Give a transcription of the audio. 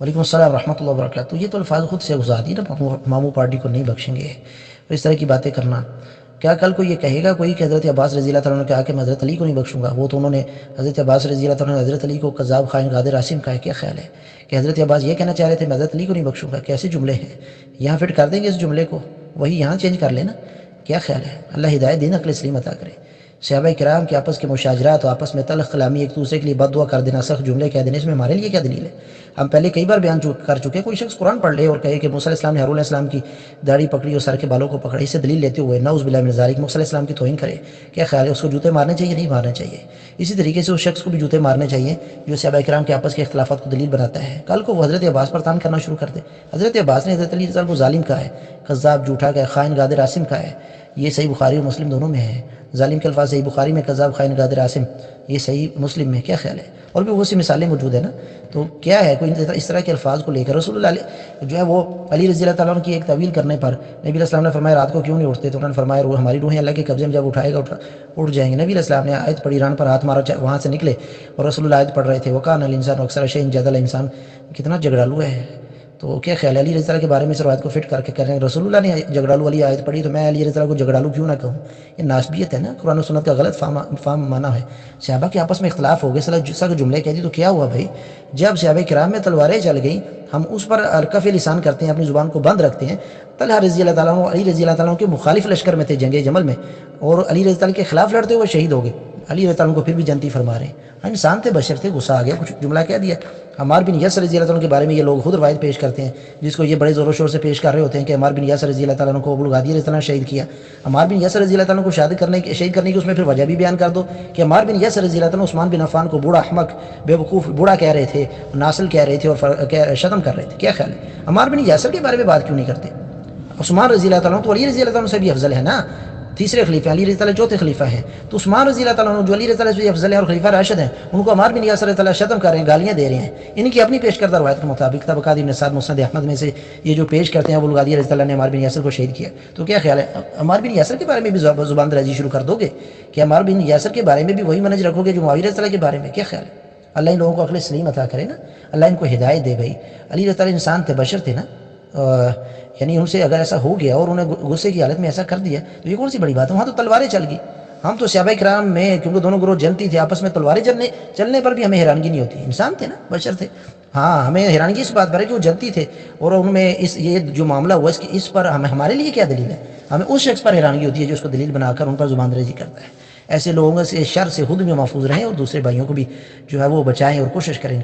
وعلیکم السلام ورحمۃ اللہ وبرکاتہ. یہ تو الفاظ خود سے گزار دی نا، ماموں پارٹی کو نہیں بخشیں گے. اس طرح کی باتیں کرنا، کیا کل کو یہ کہے گا کوئی کہ حضرت عباس رضی اللہ تعالیٰ نے کہا کہ میں حضرت علی کو نہیں بخشوں گا؟ وہ تو انہوں نے حضرت عباس رضی اللہ تعالیٰ نے حضرت علی کو کذاب، خائن، غادر، عاصم کہا ہے. کیا خیال ہے کہ حضرت عباس یہ کہنا چاہ رہے تھے میں حضرت علی کو نہیں بخشوں گا؟ کیسے جملے ہیں؟ یہاں فٹ کر دیں گے اس جملے کو، وہی یہاں چینج کر لینا. کیا خیال ہے؟ اللہ ہدایت دین، عقل سلیم عطا کرے. صحابہ کرام کے آپس کے مشاجرات اور آپس میں تلخ کلامی، ایک دوسرے کے لیے بد دعا کر دینا، سخت جملے کہہ دینے، اس میں ہمارے لیے کیا دلیل ہے؟ ہم پہلے کئی بار بیان کر چکے. کوئی شخص قرآن پڑھ لے اور کہے کہ موسیٰ علیہ السلام نے ہارون علیہ السلام کی داڑھی پکڑی اور سر کے بالوں کو پکڑا، اس سے دلیل لیتے ہوئے نعوذ باللہ من ذالک موسیٰ علیہ السلام کی توہین کرے، کیا خیال ہے؟ اس کو جوتے مارنے چاہیے؟ نہیں مارنے چاہیے. اسی طریقے سے اس شخص کو بھی جوتے مارنے چاہیے جو صحابہ کرام کے آپس کے اختلافات کو دلیل بناتا ہے. کل کو وہ حضرت عباس پر تان کرنا شروع کر دے. حضرت عباس نے حضرت علی رضی اللہ عنہ کو ظالم کہا ہے، کذاب، جھوٹا کہا ہے، خائن، غادر، عاصم کہا ہے. یہ صحیح بخاری اور مسلم دونوں میں ہے. ظالم کے الفاظ صحیح بخاری میں، کذاب، خائن، غادر، عاصم یہ صحیح مسلم میں. کیا خیال ہے؟ اور بھی بہت سی مثالیں موجود ہیں نا. تو کیا ہے کوئی اس طرح کے الفاظ کو لے کر رسول اللہ جو ہے وہ علی رضی اللہ تعالیٰ عنہ کی ایک تعویل کرنے پر نبی علیہ السلام نے فرمایا رات کو کیوں نہیں اٹھتے؟ تو انہوں نے فرمایا ہماری روحیں اللہ کے قبضے میں جب اٹھائے گا اٹھ جائیں گے. نبی علیہ السلام نے آیت پڑھی، ران پر ہاتھ مارا، وہاں سے نکلے اور رسول اللہ آیت پڑھ رہے تھے، وکان الانسان اکثر شیء جدل. انسان کتنا جھگڑالو ہے. تو کیا خیال ہے علی رضی اللہ کے بارے میں اس روایت کو فٹ کر کے کہہ رہے ہیں رسول اللہ نے جھگڑالو والی آیت پڑھی تو میں علی رضی اللہ کو جھگڑالو کیوں نہ کہوں؟ یہ ناسبیت ہے نا، قرآن و سنت کا غلط فہم مانا ہے. صحابہ کے آپس میں اختلاف ہو گئے، سخت جملے کہہ دی تو کیا ہوا بھائی؟ جب صحابہ کرام میں تلواریں چل گئیں، ہم اس پر الکف لسان کرتے ہیں، اپنی زبان کو بند رکھتے ہیں. طلحہ رضی اللہ تعالیٰ عنہ، علی رضی اللہ تعالیٰ عنہ کے مخالف لشکر میں تھے جنگ جمل میں، اور علی رضی اللہ تعالیٰ کے خلاف لڑتے ہوئے شہید ہو گئے. علی رضی اللہ عنہ کو پھر بھی جنتی فرما رہے ہیں. انسان تھے، بشر تھے، غصہ آ گیا، کچھ جملہ کہہ دیا. عمار بن یاسر رضی اللہ عنہ کے بارے میں یہ لوگ خود روایت پیش کرتے ہیں، جس کو یہ بڑے زور و شور سے پیش کر رہے ہوتے ہیں کہ عمار بن یاسر رضی اللہ تعالیٰ عنہ کو ابو الغادی رضی اللہ عنہ شہید کیا. عمار بن یاسر رضی اللہ تعالیٰ عنہ کو شہید کرنے کی اس میں پھر وجہ بھی بیان کر دو کہ عمار بن یاسر رضی اللہ عنہ عثمان بن عفان کو بوڑھا، احمق، بے وقوف، بوڑھا کہہ رہے تھے، ناسل کہہ رہے تھے اور شتم کر رہے تھے. کیا خیال ہے؟ عمار بن یاسر کے بارے میں بات کیوں نہیں کرتے؟ عثمان رضی اللہ تعالیٰ عنہ تو علی رضی اللہ تعالیٰ عنہ سے بھی افضل ہے نا، تیسرے خلیفہ، علی رضی اللہ تعالیٰ چوتھے خلیفہ ہیں. تو عثمان رضی اللہ تعالیٰ عنہ جو علی رضی اللہ تعالیٰ سے افضل ہے اور خلیفہ راشد ہیں، ان کو عمار بن یاسر رضی اللہ شتم کر رہے ہیں، گالیاں دے رہے ہیں. ان کی اپنی پیش کردہ روایت کے مطابق طبقات ابن سعد، مسند احمد میں سے یہ جو پیش کرتے ہیں ابو الغادی رضی اللہ نے عمار بن یاسر کو شہید کیا. تو کیا خیال ہے عمار بن یاسر کے بارے میں بھی زبان درازی شروع کر دو گے کہ عمار بن یاسر کے بارے میں بھی وہی منہج رکھو گے جو معاویہ رضی اللہ کے بارے میں؟ کیا خیال ہے؟ اللہ ان لوگوں کو عقل سلیم عطا کرے نا، اللہ ان کو ہدایت دے. بھائی علی رضی اللہ انسان تھے، بشر تھے نا، یعنی ان سے اگر ایسا ہو گیا اور انہیں غصے کی حالت میں ایسا کر دیا تو یہ کون سی بڑی بات ہے؟ وہاں تو تلواریں چل گئی. ہم تو صحابہ کرام میں کیونکہ دونوں گروہ جنتی تھے، آپس میں تلواریں چلنے پر بھی ہمیں حیرانگی نہیں ہوتی. انسان تھے نا، بشر تھے. ہاں ہمیں حیرانگی اس بات پر ہے کہ وہ جنتی تھے اور ان میں یہ جو معاملہ ہوا اس پر ہمارے لیے کیا دلیل ہے؟ ہمیں اس شخص پر حیرانگی ہوتی ہے جو اس کو دلیل بنا کر ان پر زبان درازی کرتا ہے. ایسے لوگوں سے شر سے خود بھی محفوظ رہیں اور دوسرے بھائیوں کو بھی جو ہے وہ بچائیں اور کوشش کریں.